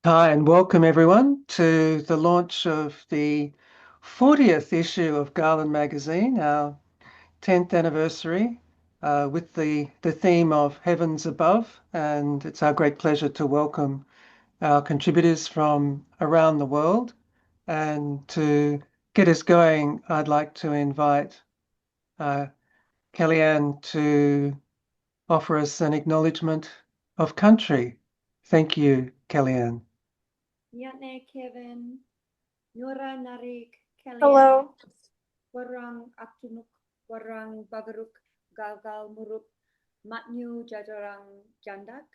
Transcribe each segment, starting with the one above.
Hi, and welcome everyone to the launch of the 40th issue of Garland Magazine, our 10th anniversary, with the theme of Heavens Above. And it's our great pleasure to welcome our contributors from around the world. And to get us going, I'd like to invite Kellyanne to offer us an acknowledgement of country. Thank you, Kellyanne. Nyatne Kevin, Nora Narik, Kellyanne. Hello. Warang Aktunuk, Warang Bagaruk, Galgal Muruk, Matnyu Jajarang Jandak.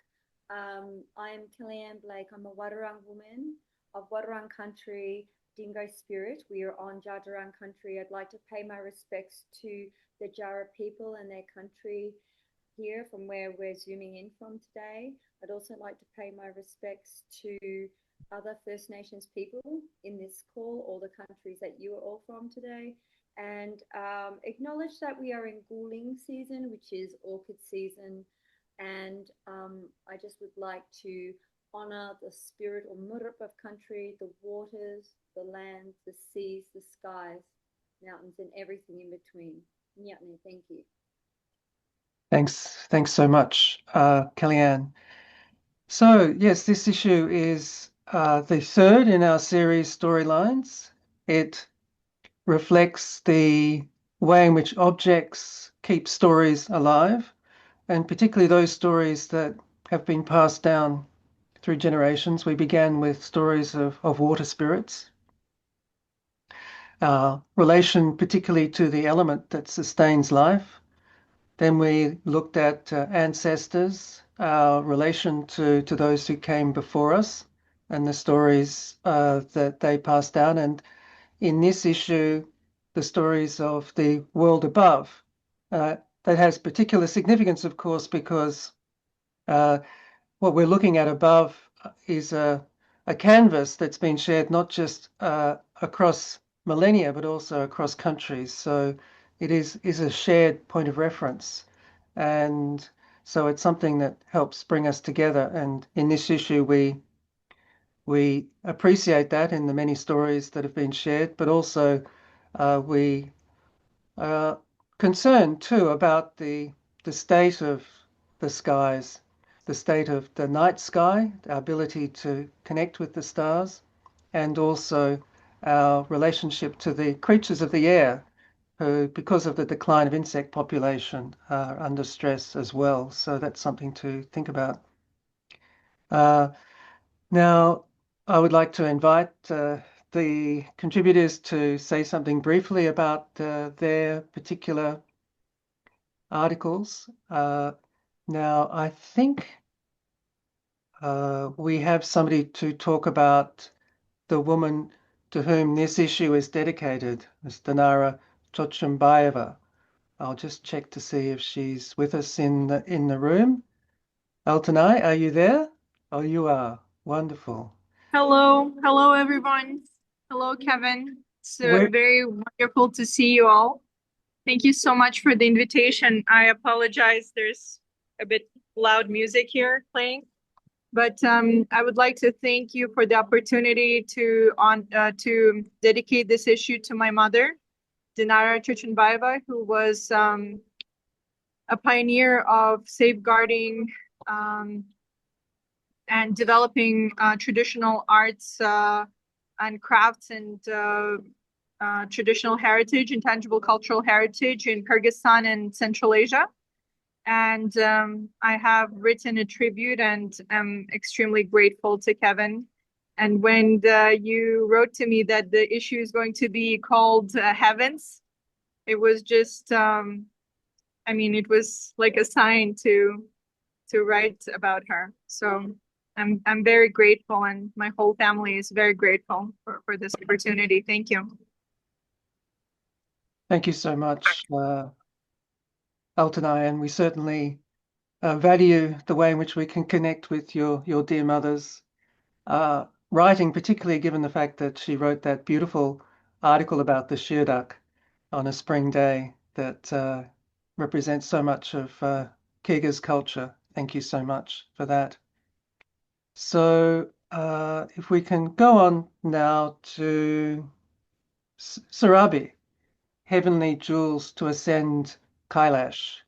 I'm Kellyanne Blake. I'm a Wadarang woman of Wadarang country, Dingo spirit. We are on Jadarang country. I'd like to pay my respects to the Jara people and their country here from where we're zooming in from today. I'd also like to pay my respects to other First Nations people in this call, all the countries that you are all from today, and acknowledge that we are in Gouling season, which is orchid season. And I just would like to honor the spirit or murup of country, the waters, the lands, the seas, the skies, mountains, and everything in between. Nyatne, thank you. Thanks so much, Kellyanne. So yes, this issue is the third in our series Storylines. It reflects the way in which objects keep stories alive, and particularly those stories that have been passed down through generations. We began with stories of water spirits, relation particularly to the element that sustains life. Then we looked at ancestors, our relation to those who came before us, and the stories that they passed down. And in this issue, the stories of the world above. That has particular significance, of course, because what we're looking at above is a canvas that's been shared not just across millennia, but also across countries. So it is a shared point of reference. And so it's something that helps bring us together. And in this issue, we appreciate that in the many stories that have been shared, but also we are concerned too about the state of the skies, the state of the night sky, our ability to connect with the stars, and also our relationship to the creatures of the air, who, because of the decline of insect population, are under stress as well. So that's something to think about. Now, I would like to invite the contributors to say something briefly about their particular articles. Now, I think we have somebody to talk about the woman to whom this issue is dedicated, Ms. Dinara Chochumbayeva. I'll just check to see if she's with us in the room. Altynai, are you there? Oh, you are. Wonderful. Hello everyone. Hello, Kevin. It's very wonderful to see you all. Thank you so much for the invitation. I apologize, there's a bit loud music here playing, but I would like to thank you for the opportunity to dedicate this issue to my mother, Dinara Chochumbayeva, who was a pioneer of safeguarding and developing traditional arts and crafts and traditional heritage, intangible cultural heritage in Kyrgyzstan and Central Asia. And I have written a tribute and I'm extremely grateful to Kevin. And when you wrote to me that the issue is going to be called Heavens, it was just, it was like a sign to write about her. So I'm very grateful, and my whole family is very grateful for this opportunity. Thank you. Thank you so much, Altynai, and we certainly value the way in which we can connect with your dear mother's writing, particularly given the fact that she wrote that beautiful article about the shearduck on a spring day that represents so much of Kyrgyz culture. Thank you so much for that. So If we can go on now to Surabhi, Heavenly Jewels to Ascend Kailash.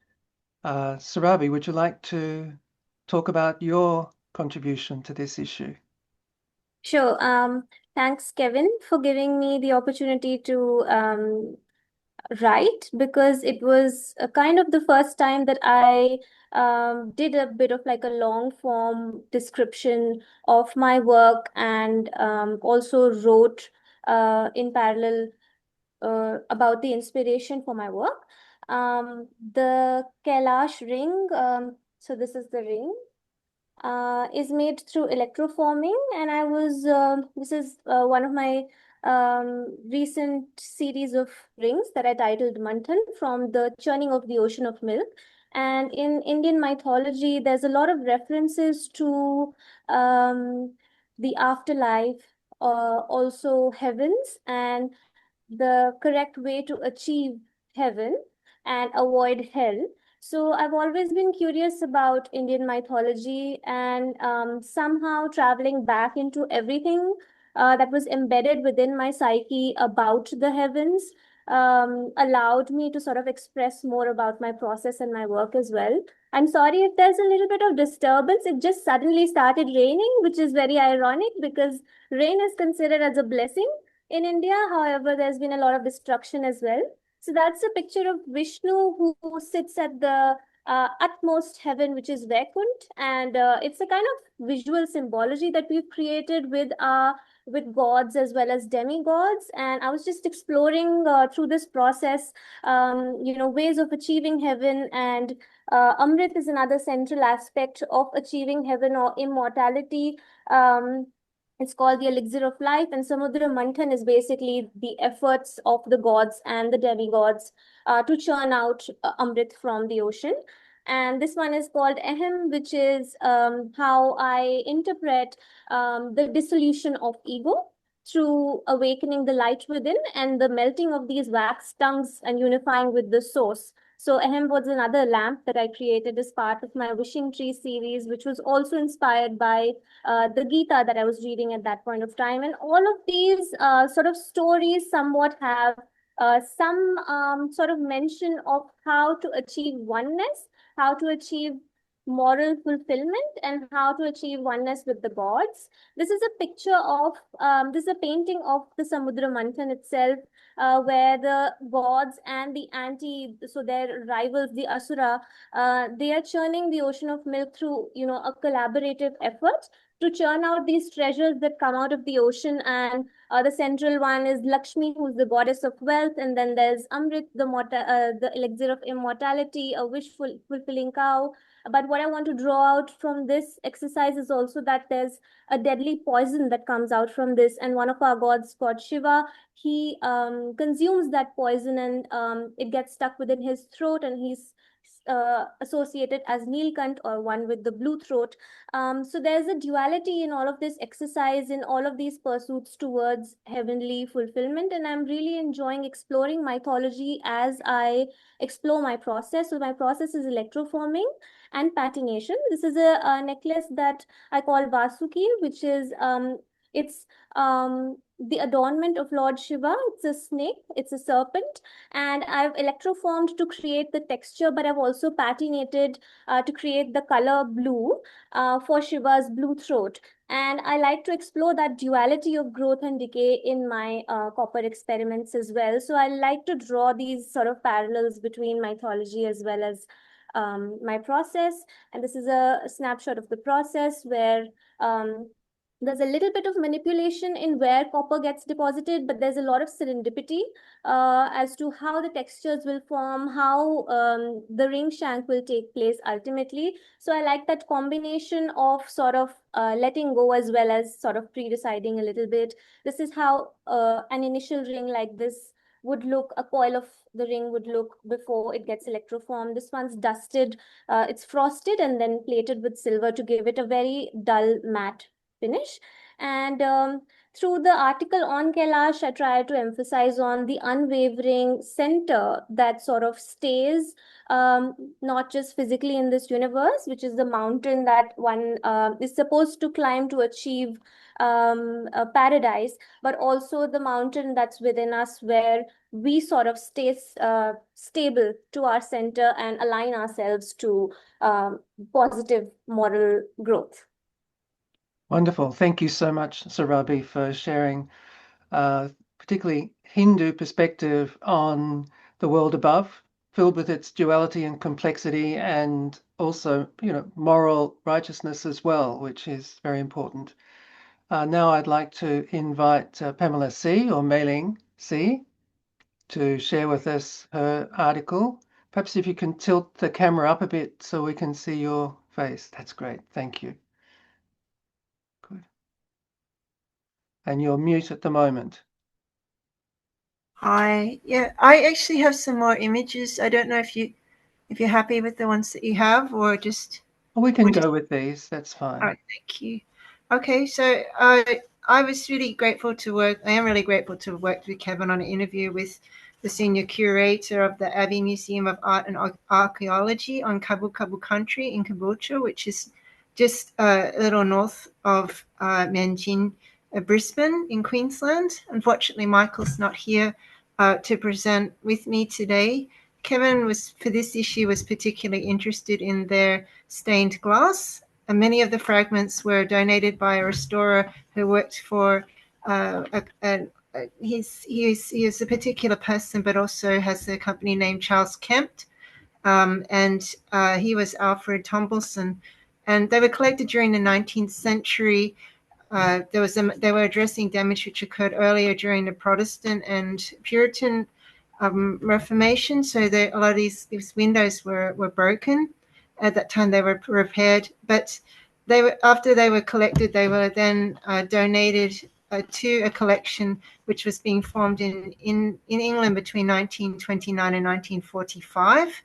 Surabhi, would you like to talk about your contribution to this issue? Sure. Thanks, Kevin, for giving me the opportunity to write, because it was kind of the first time that I did a bit of like a long form description of my work, and also wrote in parallel about the inspiration for my work. The Kailash ring, so this is the ring, is made through electroforming, and this is one of my recent series of rings that I titled Manthan, from the churning of the ocean of milk. And in Indian mythology, there's a lot of references to the afterlife, also heavens, and the correct way to achieve heaven and avoid hell. So I've always been curious about Indian mythology, and somehow traveling back into everything that was embedded within my psyche about the heavens allowed me to sort of express more about my process and my work as well. I'm sorry if there's a little bit of disturbance. It just suddenly started raining, which is very ironic because rain is considered as a blessing in India. However, there's been a lot of destruction as well. So that's a picture of Vishnu who sits at the utmost heaven, which is Vaikunt, and it's a kind of visual symbology that we've created with gods as well as demigods. And I was just exploring through this process, ways of achieving heaven, and Amrit is another central aspect of achieving heaven or immortality. It's called the elixir of life, and Samudra Manthan is basically the efforts of the gods and the demigods to churn out Amrit from the ocean. And this one is called Ahem, which is how I interpret the dissolution of ego through awakening the light within and the melting of these wax tongues and unifying with the source. So Ahem was another lamp that I created as part of my Wishing Tree series, which was also inspired by the Gita that I was reading at that point of time. And all of these sort of stories somewhat have some sort of mention of how to achieve oneness, how to achieve moral fulfillment, and how to achieve oneness with the gods. This is a picture of, this is a painting of the Samudra Manthan itself, where the gods and the so their rivals, the Asura, they are churning the ocean of milk through, a collaborative effort to churn out these treasures that come out of the ocean. And the central one is Lakshmi, who's the goddess of wealth. And then there's Amrit, the elixir of immortality, a wish-fulfilling cow. But what I want to draw out from this exercise is also that there's a deadly poison that comes out from this. And one of our gods, called Shiva, he consumes that poison, and it gets stuck within his throat, and he's associated as Nilkant, or one with the blue throat. So there's a duality in all of this exercise, in all of these pursuits towards heavenly fulfillment. And I'm really enjoying exploring mythology as I explore my process. So my process is electroforming and patination. This is a necklace that I call Vasuki, which is it's the adornment of Lord Shiva. It's a snake, it's a serpent, and I've electroformed to create the texture, but I've also patinated to create the color blue for Shiva's blue throat. And I like to explore that duality of growth and decay in my copper experiments as well. So I like to draw these sort of parallels between mythology as well as my process. And this is a snapshot of the process where there's a little bit of manipulation in where copper gets deposited, but there's a lot of serendipity as to how the textures will form, how the ring shank will take place ultimately. So I like that combination of sort of letting go as well as sort of pre-deciding a little bit. This is how an initial ring like this would look, a coil of the ring would look before it gets electroformed. This one's dusted, it's frosted and then plated with silver to give it a very dull matte finish. And through the article on Kailash, I try to emphasize on the unwavering center that sort of stays not just physically in this universe, which is the mountain that one is supposed to climb to achieve a paradise, but also the mountain that's within us where we sort of stay stable to our center and align ourselves to positive moral growth. Wonderful. Thank you so much, Surabhi, for sharing particularly Hindu perspective on the world above, filled with its duality and complexity, and also, moral righteousness as well, which is very important. Now I'd like to invite Pamela C. or Mei-Ling C. to share with us her article. Perhaps if you can tilt the camera up a bit so we can see your face. That's great. Thank you. Good. And you're mute at the moment. I actually have some more images. I don't know if you're happy with the ones that you have, or just We can go with these. That's fine. All right, thank you. Okay, so I was really grateful to work. I am really grateful to have worked with Kevin on an interview with the senior curator of the Abbey Museum of Art and Archaeology on Kabu Kabu country in Caboolture, which is just a little north of Menjin, Brisbane in Queensland. Unfortunately, Michael's not here to present with me today. Kevin for this issue was particularly interested in their stained glass, and many of the fragments were donated by a restorer who worked for he is a particular person, but also has a company named Charles Kempt, and he was Alfred Tombleson, and they were collected during the 19th century. They were addressing damage which occurred earlier during the Protestant and Puritan Reformation. So a lot of these windows were broken. At that time, they were repaired, but after they were collected, they were then donated to a collection which was being formed in England between 1929 and 1945.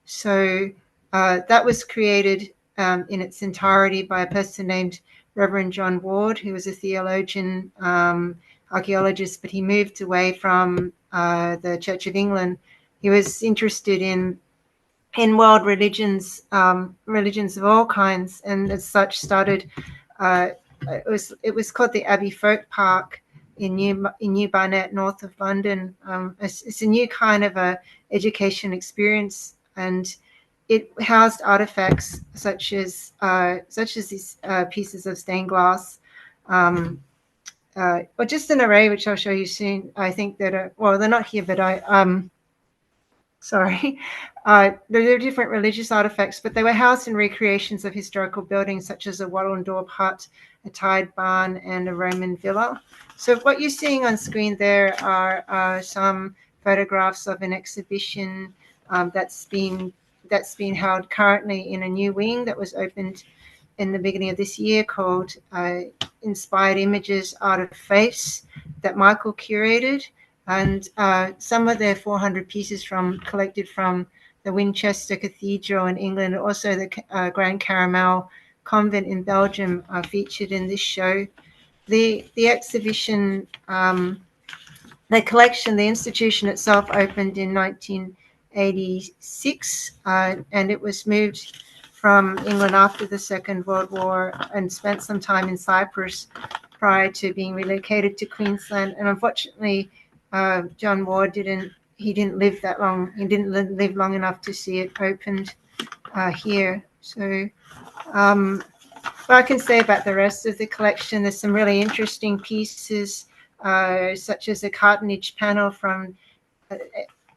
So that was created in its entirety by a person named Reverend John Ward, who was a theologian, archaeologist, but he moved away from the Church of England. He was interested in world religions, religions of all kinds, and as such started. It was called the Abbey Folk Park in New Barnet, north of London. It's a new kind of a education experience, and it housed artifacts such as these pieces of stained glass, or just an array which I'll show you soon. I think that they're not here, but sorry. There are different religious artifacts, but they were housed in recreations of historical buildings such as a wattle daub hut, a tied barn, and a Roman villa. So what you're seeing on screen there are some photographs of an exhibition that's been held currently in a new wing that was opened in the beginning of this year called Inspired Images Art of Face that Michael curated. And some of their 400 pieces collected from the Winchester Cathedral in England, also the Grand Caramel Convent in Belgium are featured in this show. The exhibition, the collection, the institution itself opened in 1986, and it was moved from England after the Second World War and spent some time in Cyprus prior to being relocated to Queensland. And unfortunately, John Ward didn't live that long. He didn't live long enough to see it opened here. So what I can say about the rest of the collection, there's some really interesting pieces, such as a cartonnage panel from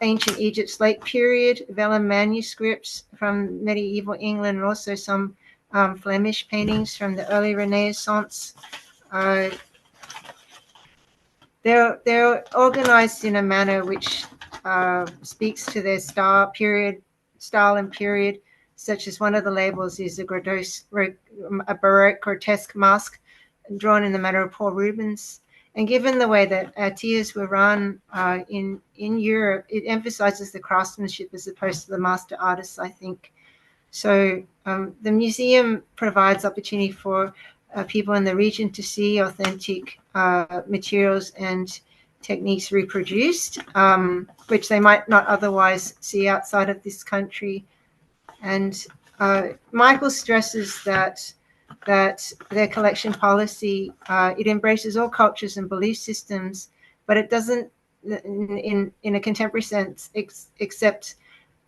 ancient Egypt's late period, vellum manuscripts from medieval England, and also some Flemish paintings from the early Renaissance. They're organized in a manner which speaks to their style and period, such as one of the labels is a Baroque grotesque mask drawn in the manner of Paul Rubens. And given the way that atirs were run in Europe, it emphasizes the craftsmanship as opposed to the master artists, I think. So the museum provides opportunity for people in the region to see authentic materials and techniques reproduced, which they might not otherwise see outside of this country. And Michael stresses that their collection policy, it embraces all cultures and belief systems, but it doesn't, in a contemporary sense, accept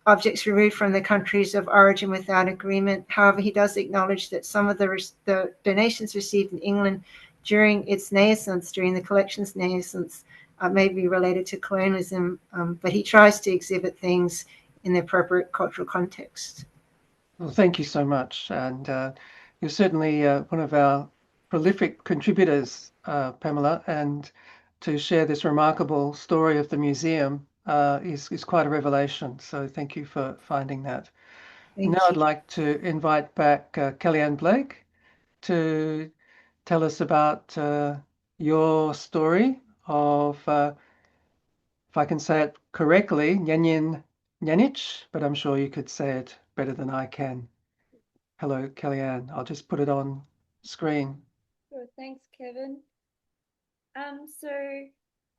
objects removed from the countries of origin without agreement. However, he does acknowledge that some of the donations received in England during its nascence, during the collection's nascence, may be related to colonialism, but he tries to exhibit things in the appropriate cultural context. Well, thank you so much. And you're certainly one of our prolific contributors, Pamela, and to share this remarkable story of the museum is quite a revelation. So thank you for finding that. Thank Now I'd you. like to invite back Kellyanne Blake to tell us about your story of, if I can say it correctly, Nyanyin Nyanich, but I'm sure you could say it better than I can. Hello, Kellyanne. I'll just put it on screen. Sure, thanks, Kevin. So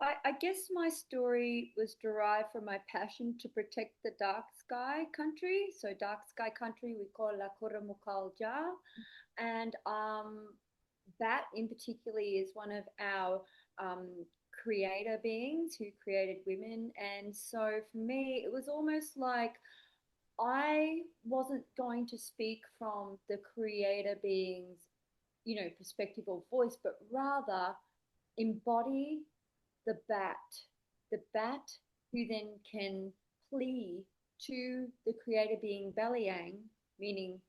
I guess my story was derived from my passion to protect the dark sky country. So dark sky country we call La Kuramukalja, and that in particular is one of our creator beings who created women. And so for me, it was almost like I wasn't going to speak from the creator being's, perspective or voice, but rather embody the bat who then can plea to the creator being Balayang, meaning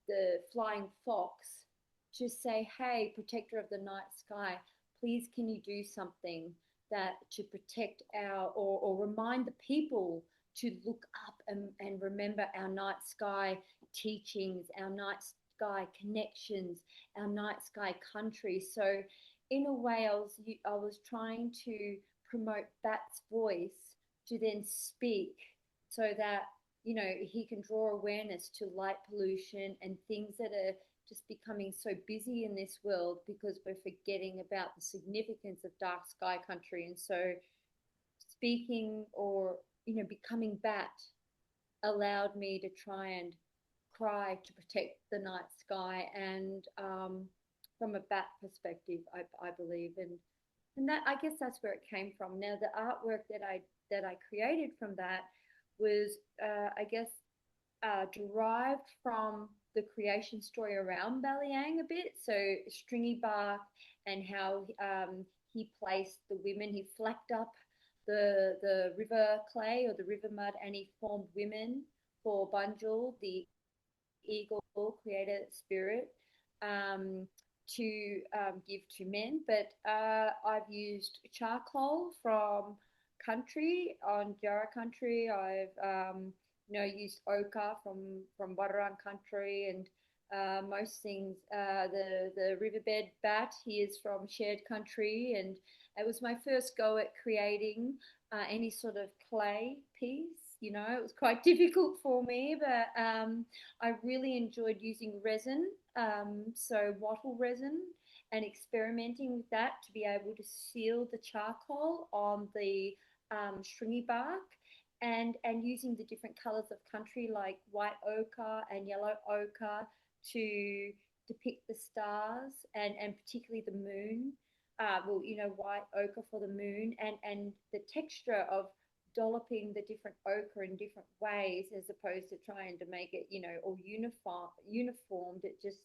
the flying fox, to say, hey, protector of the night sky, please can you do something that to protect our or remind the people to look up and remember our night sky teachings, our night sky connections, our night sky country. So in a way, I was trying to promote Bat's voice to then speak so that, he can draw awareness to light pollution and things that are just becoming so busy in this world because we're forgetting about the significance of dark sky country. And so speaking or, becoming Bat allowed me to try and cry to protect the night sky and from a bat perspective, I believe, and that I guess that's where it came from. Now the artwork that I created from that was I guess derived from the creation story around Balayang a bit. So stringy bark and how he placed the women, he flacked up the river clay or the river mud, and he formed women for Banjul, the eagle creator spirit, to give to men. But I've used charcoal from country on Jara country. I've used ochre from Wadarang country, and most things. The riverbed bat, he is from shared country, and it was my first go at creating any sort of clay piece. It was quite difficult for me, but I really enjoyed using resin, so wattle resin, and experimenting with that to be able to seal the charcoal on the stringy bark, and using the different colors of country like white ochre and yellow ochre to depict the stars and particularly the moon. White ochre for the moon, and the texture of dolloping the different ochre in different ways as opposed to trying to make it, all uniformed. It just,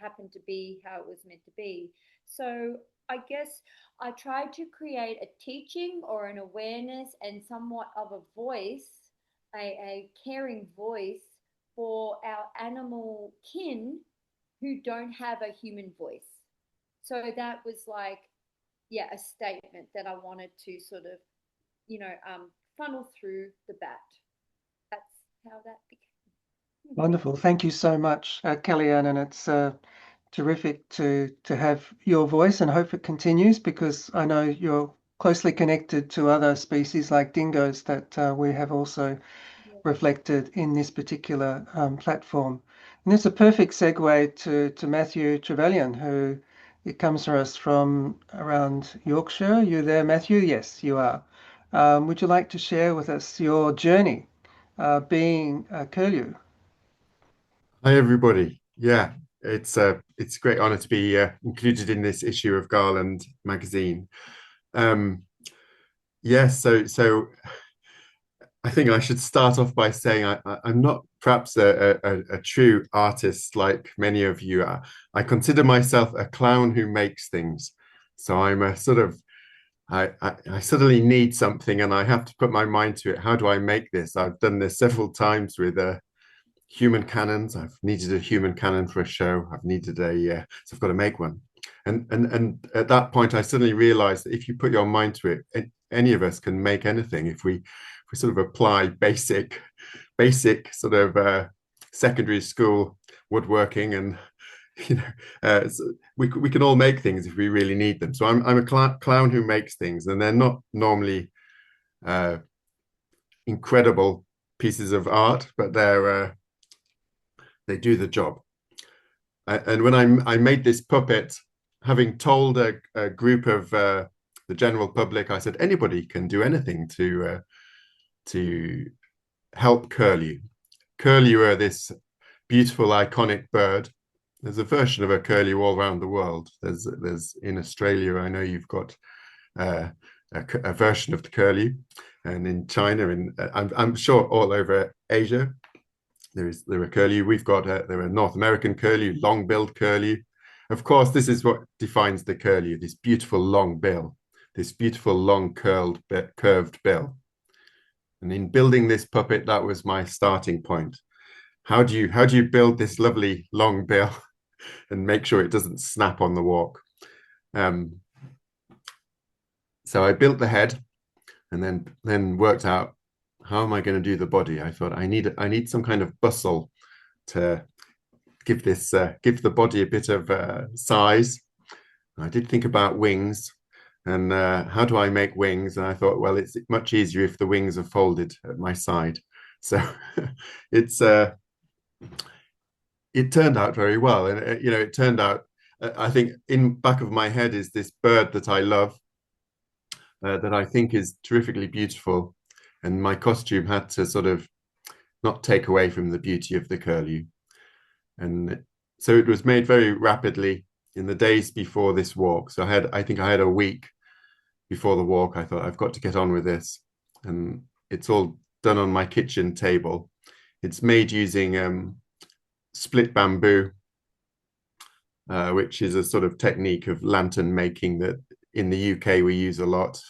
happened to be how it was meant to be. So I guess I tried to create a teaching or an awareness and somewhat of a voice, a caring voice for our animal kin who don't have a human voice. So that was like, a statement that I wanted to sort of, funnel through the bat. That's how that became. Wonderful. Thank you so much, Kellyanne, and it's terrific to have your voice, and hope it continues, because I know you're closely connected to other species like dingoes that we have also reflected in this particular platform. And it's a perfect segue to Matthew Trevelyan, who it comes to us from around Yorkshire. You there, Matthew? Yes, you are. Would you like to share with us your journey being a curlew? Hi, everybody. Yeah, it's a great honor to be included in this issue of Garland magazine. Yes, so I think I should start off by saying I'm not perhaps a true artist like many of you are. I consider myself a clown who makes things. So I'm a sort of I suddenly need something and I have to put my mind to it. How do I make this? I've done this several times with human cannons. I've needed a human cannon for a show. I've needed so I've got to make one. And at that point, I suddenly realized that if you put your mind to it, any of us can make anything. If we sort of apply basic sort of secondary school woodworking, and so we can all make things if we really need them. So I'm a clown who makes things, and they're not normally incredible pieces of art, but they do the job. And when I made this puppet, having told a group of the general public, I said anybody can do anything to help curlew. Curlew are this beautiful, iconic bird. There's a version of a curlew all around the world. There's in Australia, I know you've got a version of the curlew, and in China, and I'm sure all over Asia, there are curlew. We've got there are North American curlew, long-billed curlew. Of course, this is what defines the curlew: this beautiful long bill, this beautiful long curved bill. And in building this puppet, that was my starting point. How do you build this lovely long bill and make sure it doesn't snap on the walk? So I built the head, and then worked out, how am I going to do the body? I thought I need some kind of bustle to give the body a bit of size. I did think about wings, and how do I make wings? And I thought, well, it's much easier if the wings are folded at my side. So it turned out very well, and it turned out. I think in back of my head is this bird that I love, that I think is terrifically beautiful. And my costume had to sort of not take away from the beauty of the curlew. And so it was made very rapidly in the days before this walk. So I think I had a week before the walk. I thought, I've got to get on with this. And it's all done on my kitchen table. It's made using split bamboo, which is a sort of technique of lantern making that in the UK we use a lot.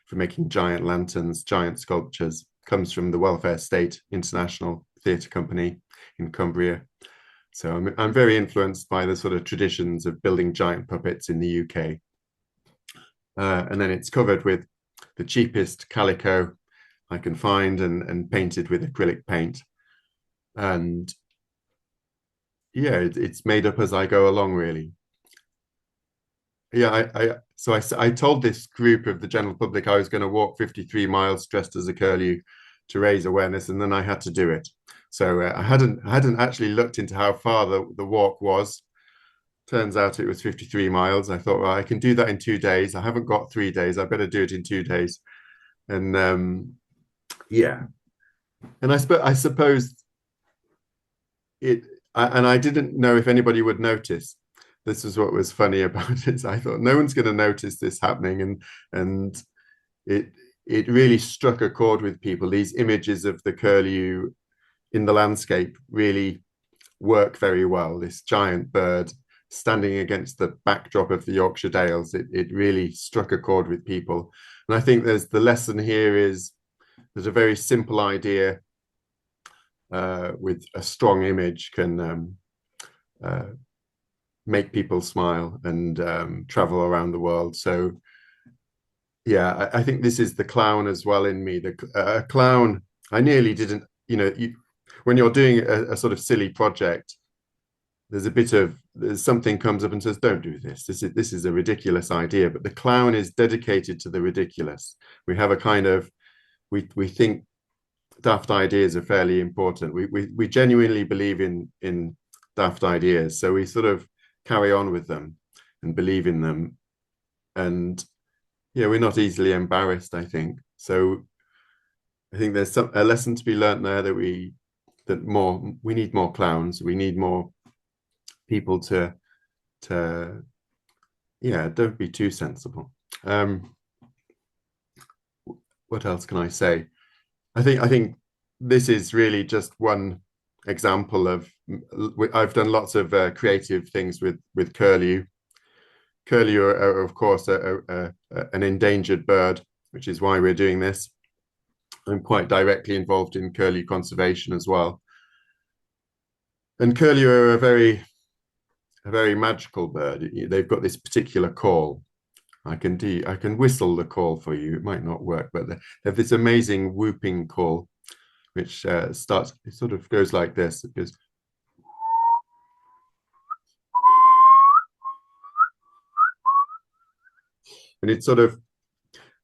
For making giant lanterns, giant sculptures, comes from the Welfare State International Theatre Company in Cumbria. So I'm very influenced by the sort of traditions of building giant puppets in the UK. And then it's covered with the cheapest calico I can find and painted with acrylic paint. And yeah, it's made up as I go along, really. Yeah, so I told this group of the general public I was going to walk 53 miles dressed as a curlew to raise awareness, and then I had to do it. So I hadn't actually looked into how far the walk was. Turns out it was 53 miles. I thought, well, I can do that in 2 days. I haven't got 3 days. I better do it in 2 days. And yeah, and I suppose I didn't know if anybody would notice. This is what was funny about it. I thought no one's going to notice this happening, and it really struck a chord with people. These images of the curlew in the landscape really work very well. This giant bird standing against the backdrop of the Yorkshire Dales, it really struck a chord with people. And I think the lesson here is there's a very simple idea with a strong image can make people smile and travel around the world. So yeah, I think this is the clown as well in me. The clown, I nearly didn't, when you're doing a sort of silly project, there's something comes up and says, don't do this. This is a ridiculous idea. But the clown is dedicated to the ridiculous. We have a kind of, we think daft ideas are fairly important. We genuinely believe in daft ideas, so we sort of carry on with them and believe in them, and yeah, we're not easily embarrassed, I think. So I think there's a lesson to be learned there, that we need more clowns. We need more people to yeah, don't be too sensible. What else can I say? I think this is really just one example of, I've done lots of creative things with curlew. Curlew are of course an endangered bird, which is why we're doing this. I'm quite directly involved in curlew conservation as well. And curlew are a very magical bird. They've got this particular call. I can whistle the call for you. It might not work, but they have this amazing whooping call, which it sort of goes like this. It goes, and it sort of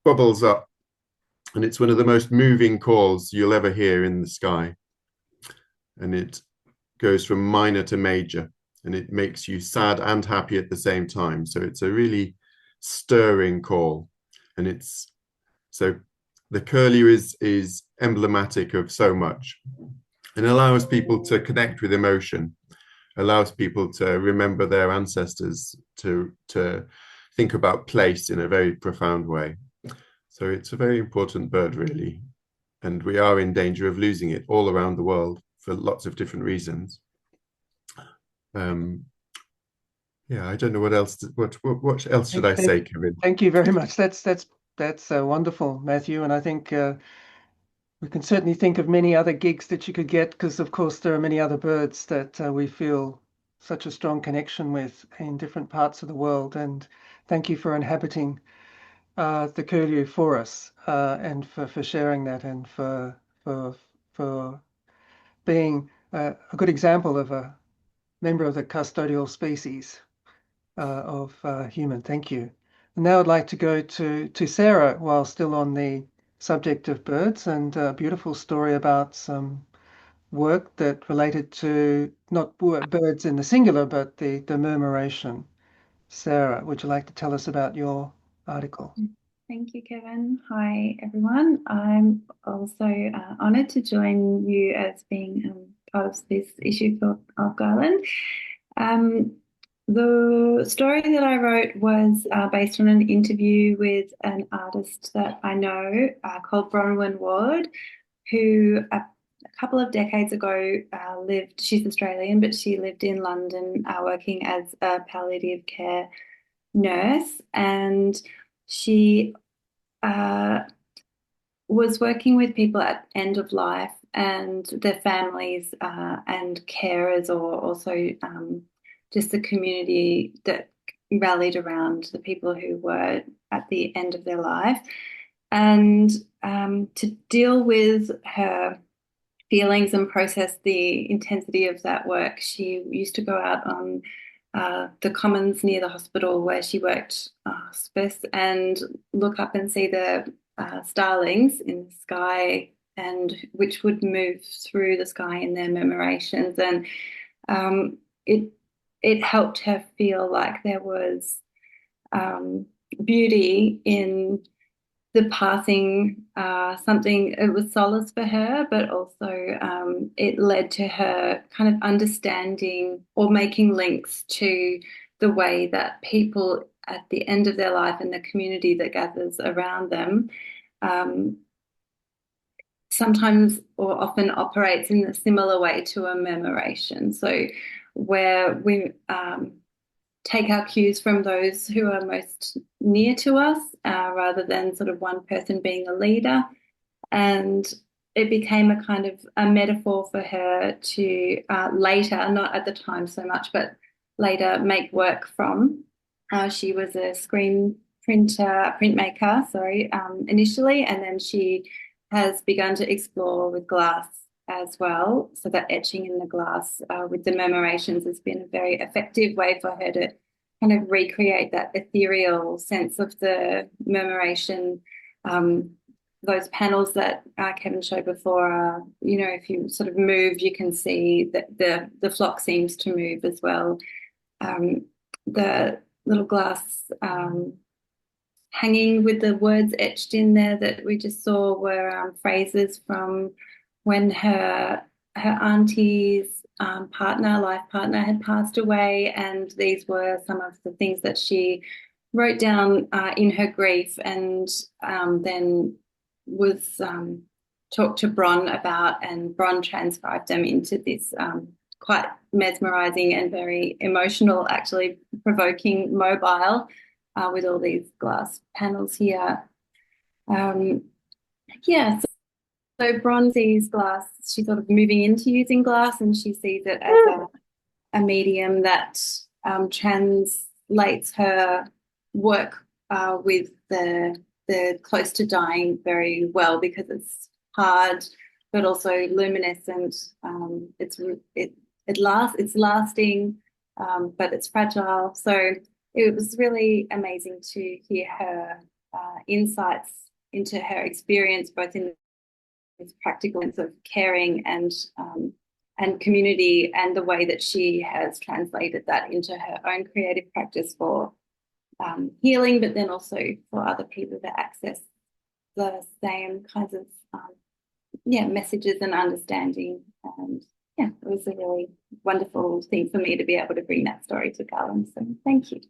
bubbles up, and it's one of the most moving calls you'll ever hear in the sky. And it goes from minor to major, and it makes you sad and happy at the same time. So it's a really stirring call, and so the curlew is emblematic of so much, and allows people to connect with emotion, allows people to remember their ancestors, to think about place in a very profound way. So it's a very important bird, really, and we are in danger of losing it all around the world for lots of different reasons. Yeah, I don't know what else. What else should I say, Kevin? Thank you very much. That's wonderful, Matthew. And I think we can certainly think of many other gigs that you could get, because of course there are many other birds that we feel such a strong connection with in different parts of the world. And thank you for inhabiting the curlew for us, and for sharing that, and for being a good example of a member of the custodial species of human. Thank you. And now I'd like to go to Sarah, while still on the subject of birds, and a beautiful story about some work that related to not birds in the singular, but the murmuration. Sarah, would you like to tell us about your article? Thank you, Kevin. Hi, everyone. I'm also honoured to join you as being part of this issue of Garland. The story that I wrote was based on an interview with an artist that I know called Bronwyn Ward, who a couple of decades ago she's Australian, but she lived in London working as a palliative care nurse, and she was working with people at end of life and their families and carers, or also just the community that rallied around the people who were at the end of their life. And to deal with her feelings and process the intensity of that work, she used to go out on the commons near the hospital where she worked hospice and look up and see the starlings in the sky, and which would move through the sky in their murmurations. And it helped her feel like there was beauty in the passing, something. It was solace for her, but also it led to her kind of understanding or making links to the way that people at the end of their life and the community that gathers around them sometimes or often operates in a similar way to a murmuration. So where we take our cues from those who are most near to us, rather than sort of one person being a leader. And it became a kind of a metaphor for her to later, not at the time so much, but later make work from. She was a printmaker, initially, and then she has begun to explore with glass as well. So that etching in the glass with the murmurations has been a very effective way for her to kind of recreate that ethereal sense of the murmuration those panels that Kevin showed before are, if you sort of move, you can see that the flock seems to move as well. The little glass hanging with the words etched in there that we just saw were phrases from when her auntie's life partner had passed away, and these were some of the things that she wrote down in her grief, and then was talked to Bron about, and Bron transcribed them into this quite mesmerizing and very emotional, actually provoking mobile with all these glass panels here. Yeah, so Bron sees glass, she's sort of moving into using glass, and she sees it as a medium that translates her work with the close to dying very well, because it's hard but also luminescent. It's lasting, but it's fragile. So it was really amazing to hear her insights into her experience, both in this practical sense of caring and community, and the way that she has translated that into her own creative practice for healing, but then also for other people to access the same kinds of messages and understanding. And it was a really wonderful thing for me to be able to bring that story to Garland. So thank you,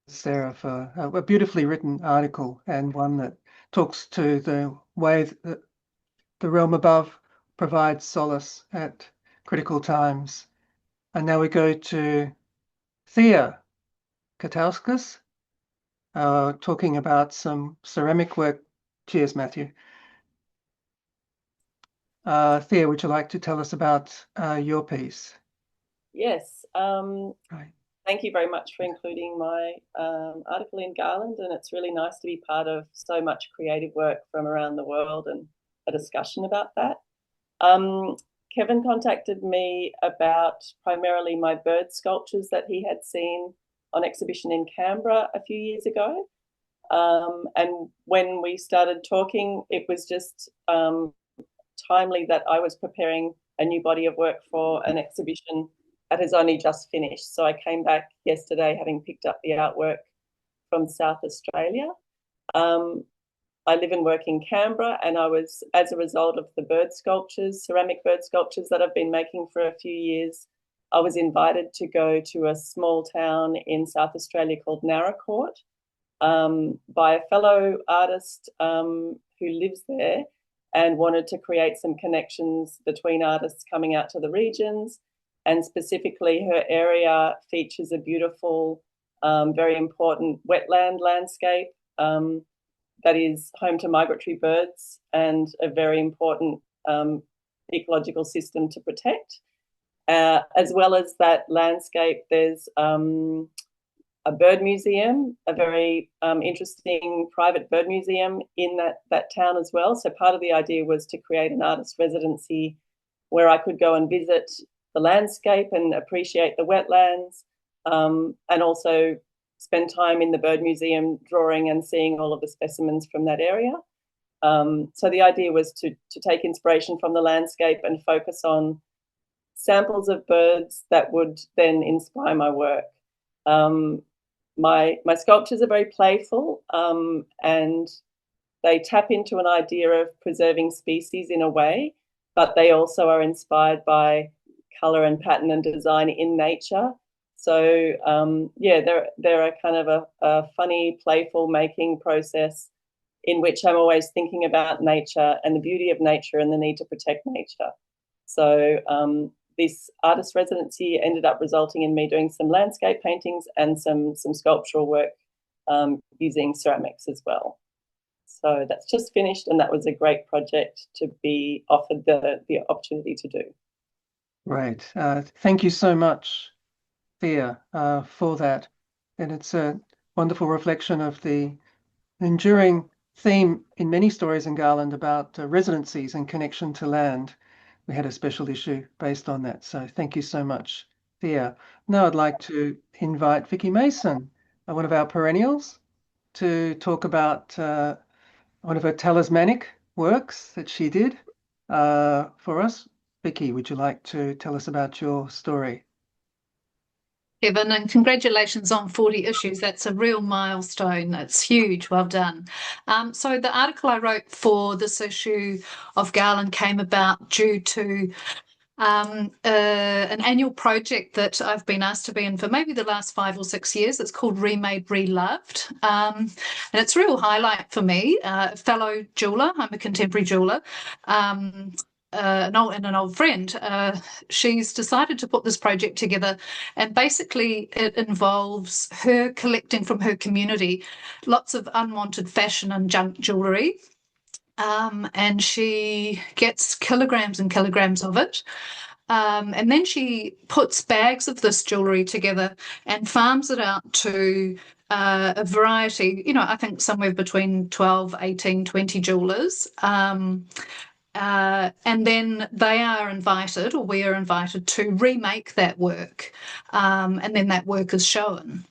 Sarah, for a beautifully written article, and one that talks to the way that the realm above provides solace at critical times. And now we go to Thea Katauskas, talking about some ceramic work. Cheers, Matthew. Thea, would you like to tell us about your piece? Yes. Right. Thank you very much for including my article in Garland, and it's really nice to be part of so much creative work from around the world and a discussion about that. Kevin contacted me about primarily my bird sculptures that he had seen on exhibition in Canberra a few years ago. And when we started talking, it was just timely that I was preparing a new body of work for an exhibition that has only just finished. So I came back yesterday having picked up the artwork from South Australia. I live and work in Canberra, and I was, as a result of the bird sculptures, ceramic bird sculptures that I've been making for a few years, I was invited to go to a small town in South Australia called Narracourt by a fellow artist who lives there, and wanted to create some connections between artists coming out to the regions. And specifically, her area features a beautiful, very important wetland landscape that is home to migratory birds and a very important ecological system to protect. As well as that landscape, there's a bird museum, a very interesting private bird museum in that town as well. So part of the idea was to create an artist residency where I could go and visit the landscape and appreciate the wetlands, and also spend time in the bird museum drawing and seeing all of the specimens from that area. So the idea was to take inspiration from the landscape and focus on samples of birds that would then inspire my work. My sculptures are very playful, and they tap into an idea of preserving species in a way, but they also are inspired by colour and pattern and design in nature. So they're a kind of a funny, playful making process in which I'm always thinking about nature and the beauty of nature and the need to protect nature. So this artist residency ended up resulting in me doing some landscape paintings and some sculptural work using ceramics as well. So that's just finished, and that was a great project to be offered the opportunity to do. Right. Thank you so much, Thea, for that. And it's a wonderful reflection of the enduring theme in many stories in Garland about residencies and connection to land. We had a special issue based on that. So thank you so much, Thea. Now I'd like to invite Vicki Mason, one of our perennials, to talk about one of her talismanic works that she did for us. Vicki, would you like to tell us about your story? Kevin, and congratulations on 40 issues. That's a real milestone. It's huge. Well done. So the article I wrote for this issue of Garland came about due to an annual project that I've been asked to be in for maybe the last 5 or 6 years. It's called Remade, Reloved. And it's a real highlight for me. A fellow jeweler, I'm a contemporary jeweler, an old friend, she's decided to put this project together, and basically it involves her collecting from her community lots of unwanted fashion and junk jewellery, and she gets kilograms and kilograms of it. And then she puts bags of this jewellery together and farms it out to a variety, I think somewhere between 12, 18, 20 jewellers. And then they are invited, or we are invited, to remake that work, and then that work is shown.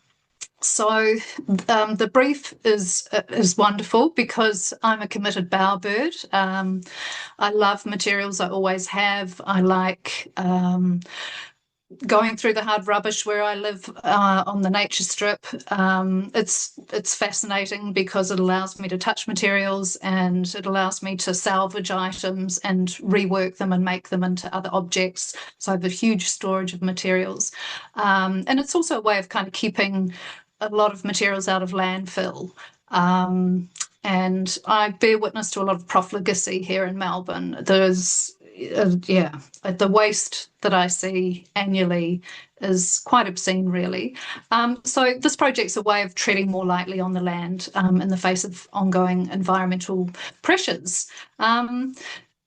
So the brief is wonderful because I'm a committed bowerbird. I love materials, I always have. I like going through the hard rubbish where I live on the nature strip. It's fascinating because it allows me to touch materials, and it allows me to salvage items and rework them and make them into other objects. So I have a huge storage of materials. And it's also a way of kind of keeping a lot of materials out of landfill. And I bear witness to a lot of profligacy here in Melbourne. There's the waste that I see annually is quite obscene, really. So this project's a way of treading more lightly on the land in the face of ongoing environmental pressures.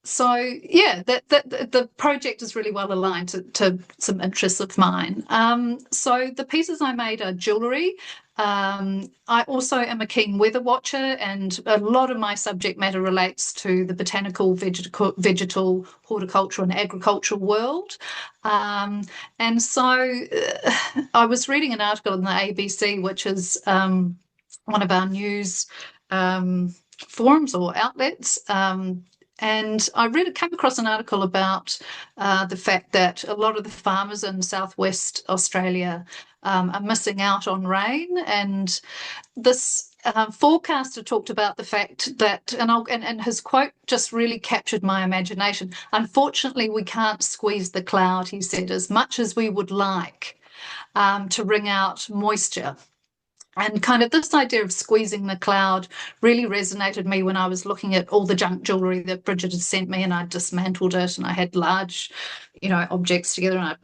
So yeah, the project is really well aligned to some interests of mine. So the pieces I made are jewellery. I also am a keen weather watcher, and a lot of my subject matter relates to the botanical, vegetal, horticultural and agricultural world. And so I was reading an article in the ABC, which is one of our news forums or outlets, and I came across an article about the fact that a lot of the farmers in southwest Australia are missing out on rain. And this forecaster talked about the fact that, and his quote just really captured my imagination. Unfortunately, we can't squeeze the cloud, he said, as much as we would like to wring out moisture. And kind of this idea of squeezing the cloud really resonated me when I was looking at all the junk jewellery that Bridget had sent me, and I dismantled it, and I had large, objects together, and I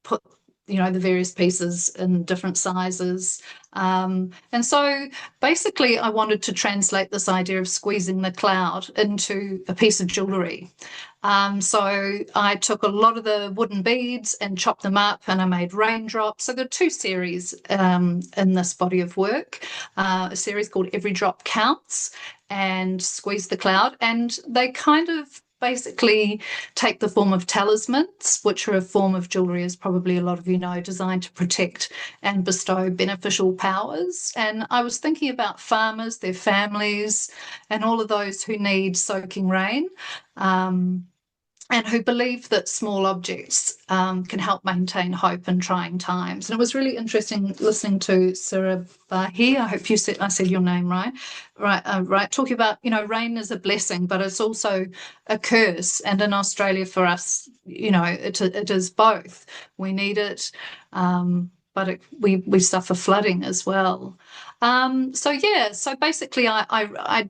put, the various pieces in different sizes. And so basically I wanted to translate this idea of squeezing the cloud into a piece of jewellery. So I took a lot of the wooden beads and chopped them up, and I made raindrops. So there are 2 series in this body of work, a series called Every Drop Counts and Squeeze the Cloud. And they kind of basically take the form of talismans, which are a form of jewellery, as probably a lot of you know, designed to protect and bestow beneficial powers. And I was thinking about farmers, their families, and all of those who need soaking rain, and who believe that small objects can help maintain hope in trying times. And it was really interesting listening to Surabhi, I hope I said your name right, talking about, rain is a blessing, but it's also a curse. And in Australia for us, it is both. We need it, but we suffer flooding as well. So basically I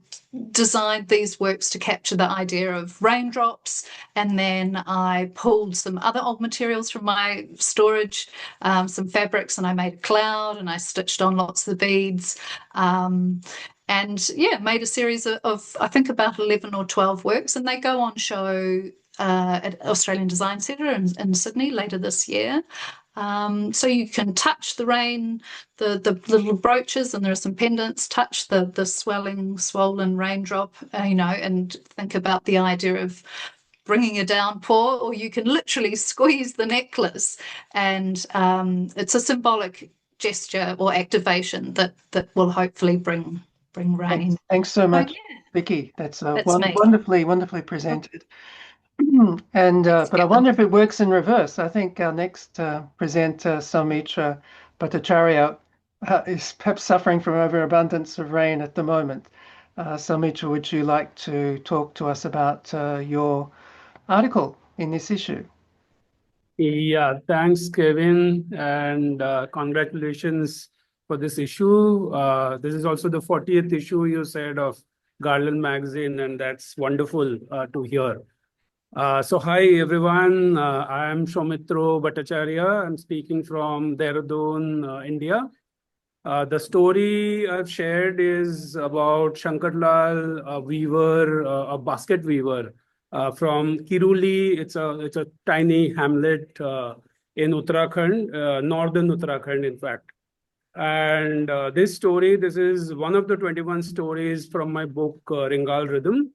designed these works to capture the idea of raindrops, and then I pulled some other old materials from my storage, some fabrics, and I made a cloud, and I stitched on lots of the beads, and made a series of I think about 11 or 12 works, and they go on show at Australian Design Centre in Sydney later this year. So you can touch the rain, the little brooches, and there are some pendants, touch the swollen raindrop, and think about the idea of bringing a downpour, or you can literally squeeze the necklace, and it's a symbolic gesture or activation that will hopefully bring rain. Thanks so much, Vicki. That's That's me. wonderfully presented. And but I wonder if it works in reverse. I think our next presenter, Soumitra Bhattacharya, is perhaps suffering from overabundance of rain at the moment. Soumitra, would you like to talk to us about your article in this issue? Yeah, thanks, Kevin, and congratulations for this issue. This is also the 40th issue, you said, of Garland magazine, and that's wonderful to hear. So hi, everyone. I am Soumitra Bhattacharya. I'm speaking from Dehradun, India. The story I've shared is about Shankarlal, a weaver, a basket weaver from Kiruli. It's a tiny hamlet in Uttarakhand, northern Uttarakhand, in fact. And this is one of the 21 stories from my book, Ringal Rhythm,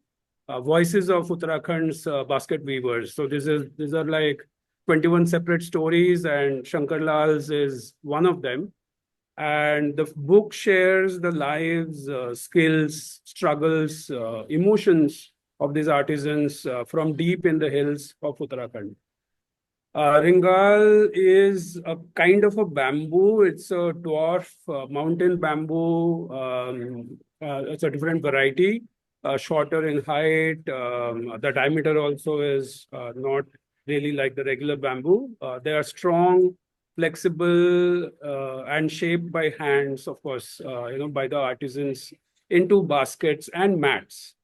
Voices of Uttarakhand's Basket Weavers. So these are like 21 separate stories, and Shankarlal's is one of them. And the book shares the lives, skills, struggles, emotions of these artisans from deep in the hills of Uttarakhand. Ringal is a kind of a bamboo. It's a dwarf mountain bamboo. It's a different variety, shorter in height. The diameter also is not really like the regular bamboo. They are strong, flexible, and shaped by hands, of course, by the artisans into baskets and mats.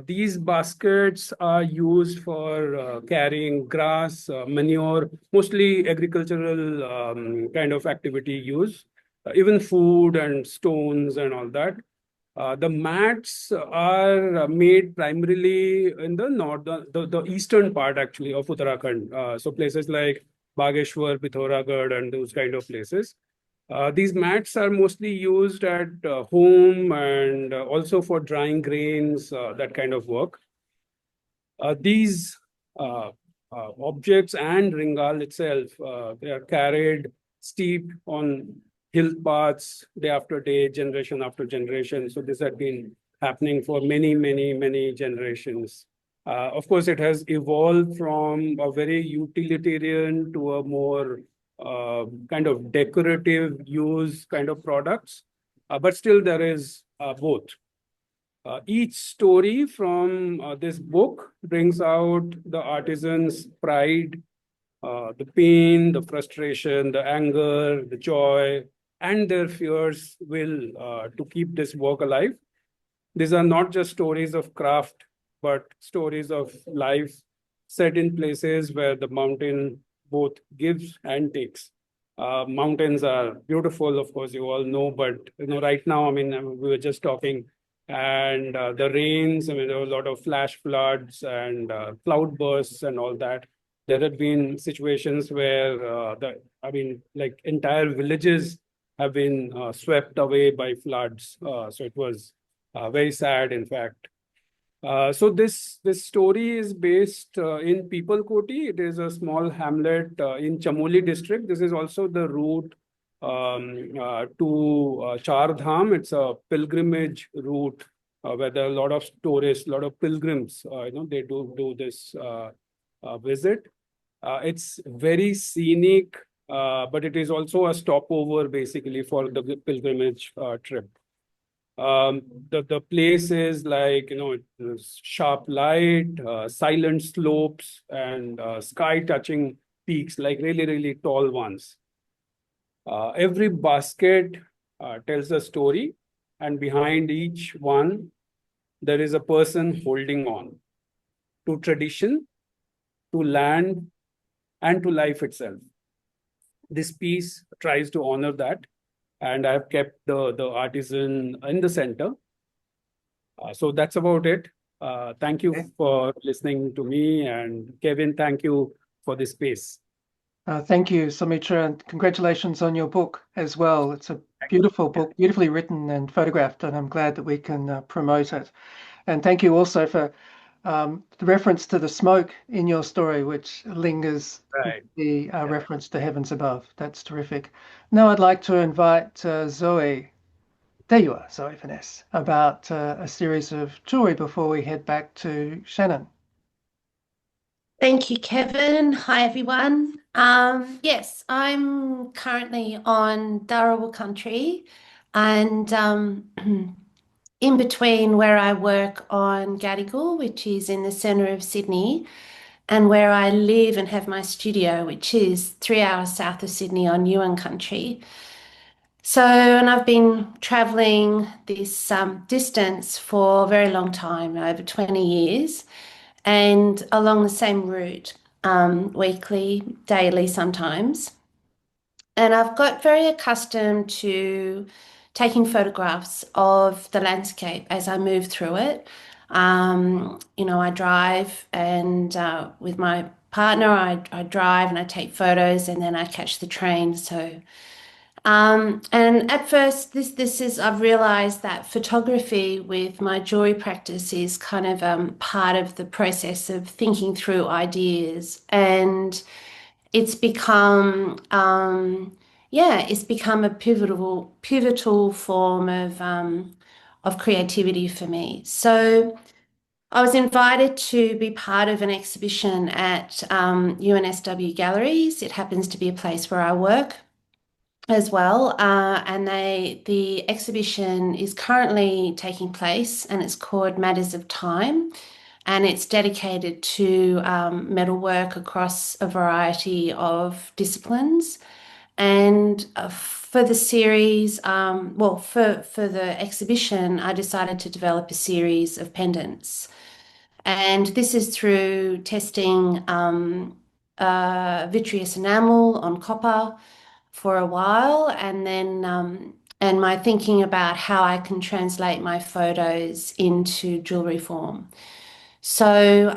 These baskets are used for carrying grass, manure, mostly agricultural kind of activity use, even food and stones and all that. The mats are made primarily in the the eastern part actually of Uttarakhand. So places like Bageshwar, Pithoragarh, and those kind of places. These mats are mostly used at home and also for drying grains, that kind of work. These objects and Ringal itself, they are carried steep on hill paths day after day, generation after generation. So this had been happening for many generations. Of course, it has evolved from a very utilitarian to a more kind of decorative use kind of products, but still there is both. Each story from this book brings out the artisan's pride, the pain, the frustration, the anger, the joy, and their fierce will to keep this work alive. These are not just stories of craft, but stories of life set in places where the mountain both gives and takes. Mountains are beautiful, of course, you all know, but right now, I mean, we were just talking, and the rains, I mean, there were a lot of flash floods and cloud bursts and all that. There have been situations where like entire villages have been swept away by floods. So it was very sad, in fact. So this story is based in Peoplekoti. It is a small hamlet in Chamoli district. This is also the route to Char Dham. It's a pilgrimage route where there are a lot of tourists, a lot of pilgrims. They do this visit. It's very scenic, but it is also a stopover basically for the pilgrimage trip. The place is like, sharp light, silent slopes, and sky-touching peaks, like really tall ones. Every basket tells a story, and behind each one, there is a person holding on to tradition, to land, and to life itself. This piece tries to honor that, and I've kept the artisan in the center. So that's about it. Thank you for listening to me, and Kevin, thank you for this space. Thank you, Soumitra, and congratulations on your book as well. It's a beautiful book, beautifully written and photographed, and I'm glad that we can promote it. And thank you also for the reference to the smoke in your story, which lingers Right. the reference to Heavens Above. That's terrific. Now I'd like to invite Zoe there you are, sorry, Vanessa, about a series of jewellery before we head back to Shannon. Thank you, Kevin. Hi, everyone. Yes, I'm currently on Dharawal country, and in between where I work on Gadigal, which is in the centre of Sydney, and where I live and have my studio, which is 3 hours south of Sydney on Yuin country. So, and I've been travelling this distance for a very long time, over 20 years, and along the same route, weekly, daily sometimes. And I've got very accustomed to taking photographs of the landscape as I move through it. I drive, and with my partner, I drive and I take photos, and then I catch the train. So, and at first, I've realized that photography with my jewelry practice is kind of part of the process of thinking through ideas, and it's become a pivotal form of creativity for me. So I was invited to be part of an exhibition at UNSW Galleries. It happens to be a place where I work as well, and the exhibition is currently taking place, and it's called Matters of Time, and it's dedicated to metalwork across a variety of disciplines. And for the series, for the exhibition, I decided to develop a series of pendants, and this is through testing vitreous enamel on copper for a while, and then and my thinking about how I can translate my photos into jewelry form. So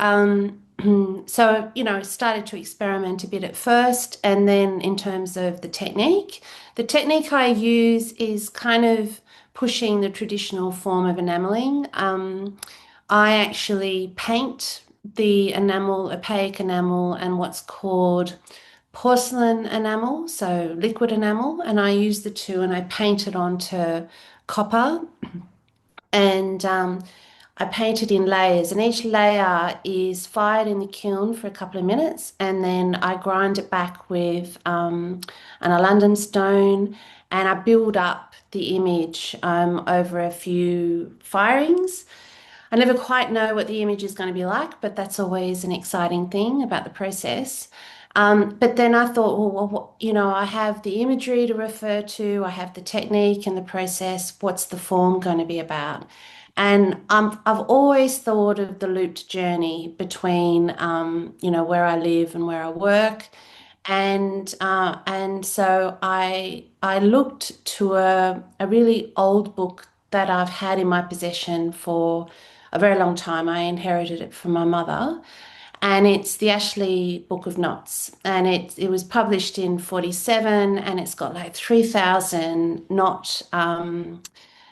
started to experiment a bit at first, and then in terms of the technique I use is kind of pushing the traditional form of enameling. I actually paint the enamel, opaque enamel, and what's called porcelain enamel, so liquid enamel, and I use the two and I paint it onto copper, and I paint it in layers, and each layer is fired in the kiln for a couple of minutes, and then I grind it back with an London stone, and I build up the image over a few firings. I never quite know what the image is going to be like, but that's always an exciting thing about the process. But then I thought, well, I have the imagery to refer to, I have the technique and the process. What's the form going to be about? And I've always thought of the looped journey between, where I live and where I work. And so I looked to a really old book that I've had in my possession for a very long time. I inherited it from my mother, and it's the Ashley Book of Knots, and it was published in 47, and it's got like 3,000 knot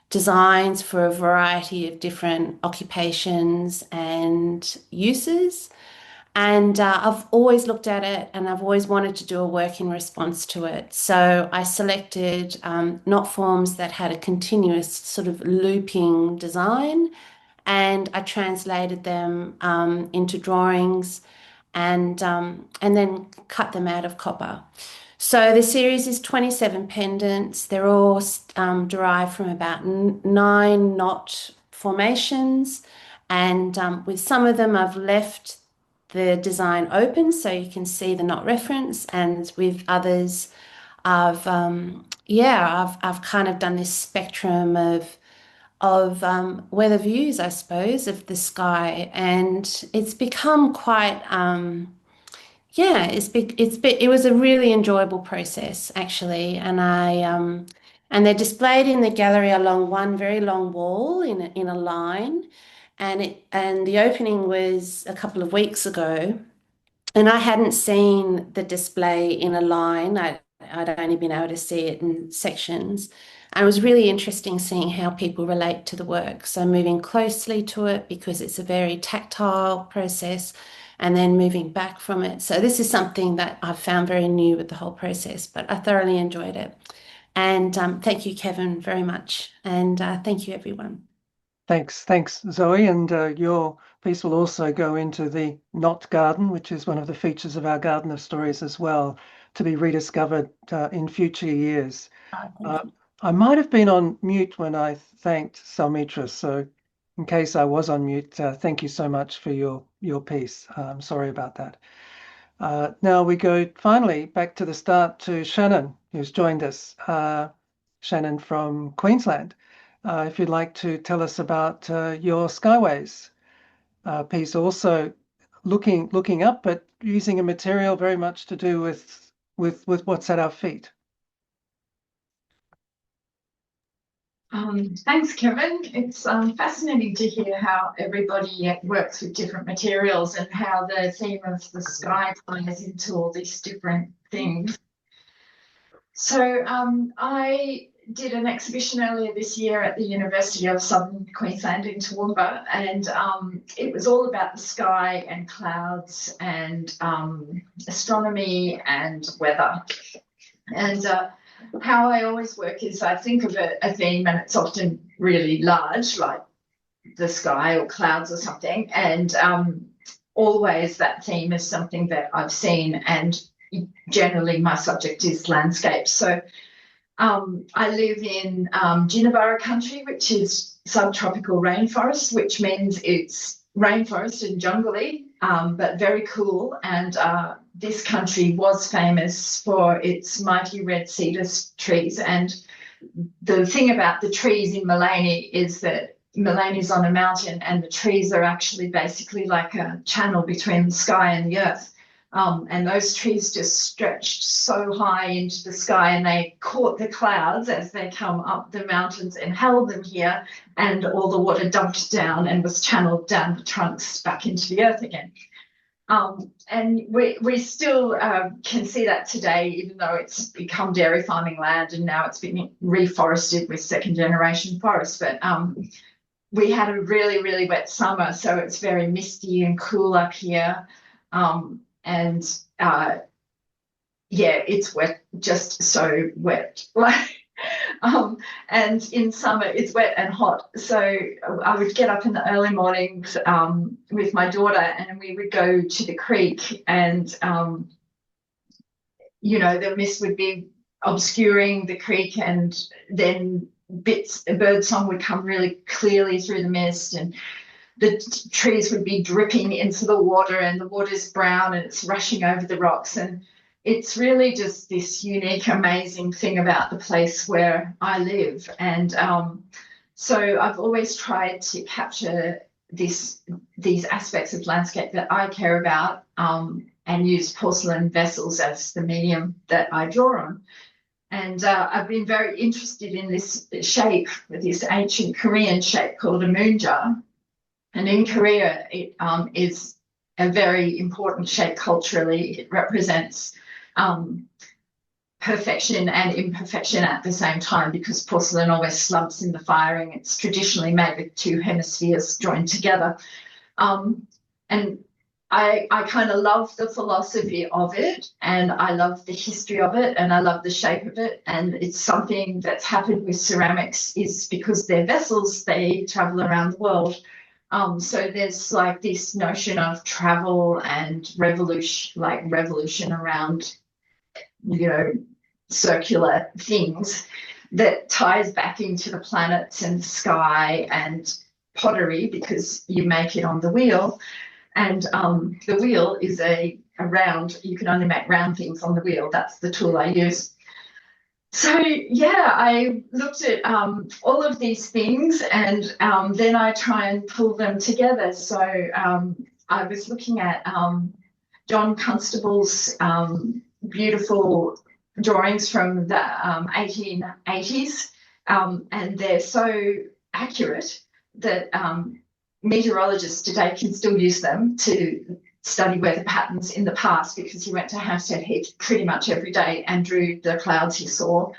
designs for a variety of different occupations and uses. And I've always looked at it, and I've always wanted to do a work in response to it. So I selected knot forms that had a continuous sort of looping design, and I translated them into drawings, and then cut them out of copper. So the series is 27 pendants. They're all derived from about 9 knot formations, and with some of them I've left the design open so you can see the knot reference, and with others I've kind of done this spectrum of weather views, I suppose, of the sky, and it's become quite it was a really enjoyable process, actually, and they're displayed in the gallery along one very long wall in a line, and the opening was a couple of weeks ago, and I hadn't seen the display in a line. I'd only been able to see it in sections. And it was really interesting seeing how people relate to the work. So moving closely to it because it's a very tactile process, and then moving back from it. So this is something that I've found very new with the whole process, but I thoroughly enjoyed it. And thank you, Kevin, very much. And thank you, everyone. Thanks, Zoe. And your piece will also go into the Not Garden, which is one of the features of our Garden of Stories as well, to be rediscovered in future years. I might have been on mute when I thanked Soumitra, so in case I was on mute, thank you so much for your piece. I'm sorry about that. Now we go finally back to the start to Shannon, who's joined us. Shannon from Queensland. If you'd like to tell us about your Skyways piece, also looking up, but using a material very much to do with what's at our feet. Thanks, Kevin. It's fascinating to hear how everybody works with different materials and how the theme of the sky ties into all these different things. So I did an exhibition earlier this year at the University of Southern Queensland in Toowoomba, and it was all about the sky and clouds and astronomy and weather. And how I always work is I think of a theme, and it's often really large, like the sky or clouds or something, and always that theme is something that I've seen, and generally my subject is landscape. So I live in Jinnaburra country, which is subtropical rainforest, which means it's rainforest and jungly, but very cool. And this country was famous for its mighty red cedar trees. And the thing about the trees in Meikei is that Meikei is on a mountain, and the trees are actually basically like a channel between the sky and the earth. And those trees just stretched so high into the sky, and they caught the clouds as they come up the mountains and held them here, and all the water dumped down and was channeled down the trunks back into the earth again. And we still can see that today, even though it's become dairy farming land and now it's been reforested with second generation forests. But we had a really, really wet summer, so it's very misty and cool up here. And yeah, it's wet, just so wet. And in summer it's wet and hot. So I would get up in the early mornings with my daughter, and we would go to the creek, and you know, the mist would be obscuring the creek, and then bird song would come really clearly through the mist, and the trees would be dripping into the water, and the water's brown and it's rushing over the rocks. And it's really just this unique, amazing thing about the place where I live. And so I've always tried to capture these aspects of landscape that I care about, and use porcelain vessels as the medium that I draw on. And I've been very interested in this shape, this ancient Korean shape called a moon jar. And in Korea, it is a very important shape culturally. It represents perfection and imperfection at the same time, because porcelain always slumps in the firing. It's traditionally made with two hemispheres joined together. And I kind of love the philosophy of it, and I love the history of it, and I love the shape of it. And it's something that's happened with ceramics, is because they're vessels, they travel around the world. So there's like this notion of travel and revolution around, you know, circular things that ties back into the planets and the sky and pottery, because you make it on the wheel. And the wheel is a round, you can only make round things on the wheel. That's the tool I use. So yeah, I looked at all of these things, and then I try and pull them together. So I was looking at John Constable's beautiful drawings from the 1880s, and they're so accurate that meteorologists today can still use them to study weather patterns in the past, because he went to Hampstead Heath pretty much every day and drew the clouds he saw.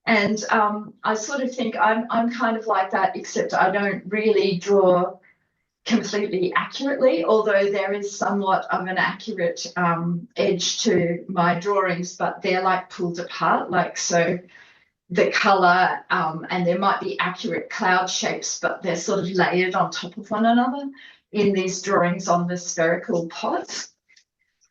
And I sort of think I'm kind of like that, except I don't really draw completely accurately, although there is somewhat of an accurate edge to my drawings, but they're like pulled apart. Like, so the colour, and there might be accurate cloud shapes, but they're sort of layered on top of one another in these drawings on the spherical pots.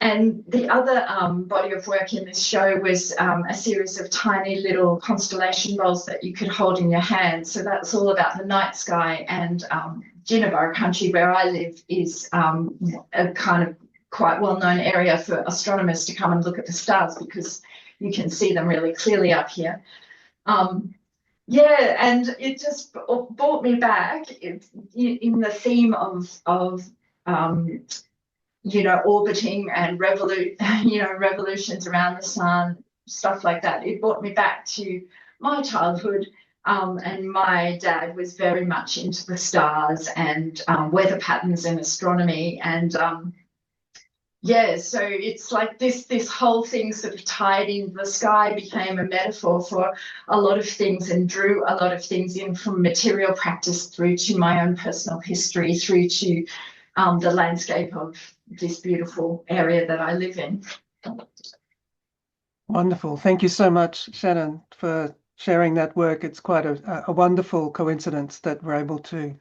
And the other body of work in this show was a series of tiny little constellation bowls that you could hold in your hand. So that's all about the night sky. And Jinnaburra country, where I live, is a kind of quite well-known area for astronomers to come and look at the stars because you can see them really clearly up here. Yeah, and it just brought me back in the theme of orbiting and revolutions around the sun, stuff like that. It brought me back to my childhood, and my dad was very much into the stars and weather patterns and astronomy, and so it's like this whole thing sort of tied in. The sky became a metaphor for a lot of things and drew a lot of things in, from material practice through to my own personal history, through to the landscape of this beautiful area that I live in. Wonderful. Thank you so much, Shannon, for sharing that work. It's quite a wonderful coincidence that we're able to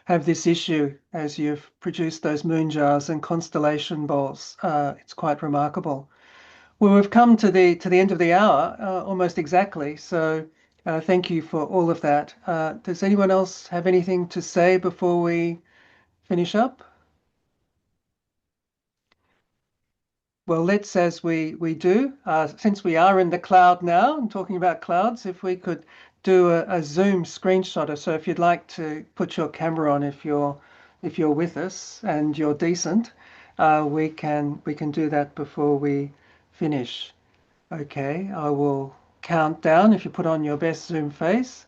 have this issue as you've produced those moon jars and constellation bowls. It's quite remarkable. Well, we've come to the end of the hour, almost exactly. So thank you for all of that. Does anyone else have anything to say before we finish up? Well, let's, as we do, since we are in the cloud now and talking about clouds, if we could do a Zoom screenshot. So if you'd like to put your camera on, if you're with us and you're decent, we can do that before we finish. Okay, I will count down. If you put on your best Zoom face.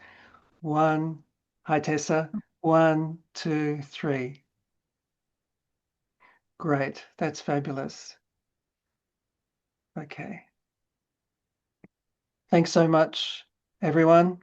1, hi Tessa. 1, 2, 3. Great, that's fabulous. Okay. Thanks so much, everyone.